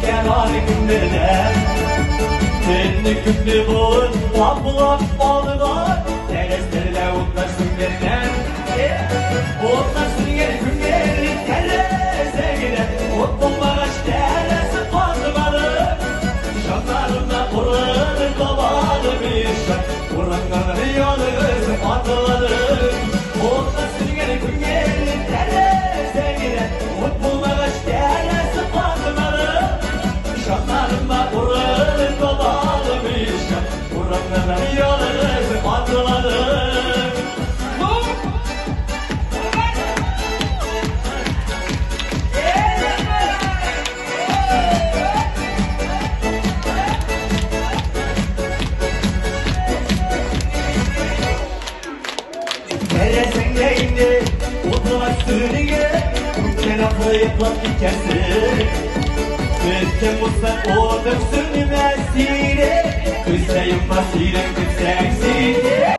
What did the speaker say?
kenar günlerde seni küplü boğun Ablam bağlılar Tereslerle utlaşsın benden Utlaşsın gel günleri terese gider Mutlu bağış teresi fazlaları Şanlarımda kurulur kovalı bir şan Kur'an'dan yolunuz atılır Utlaşsın gel günleri terese gider Mutlu bağış teresi fazlaları Şanlarımda kurulur kovalı bir şan Kur'an'dan yolunuz atılır Neresinde indi Utlaşsın gel Ülken aklı yapıp dikersin Kızken mutlak oldum sürmesine Kızlayım basirem kızlaksın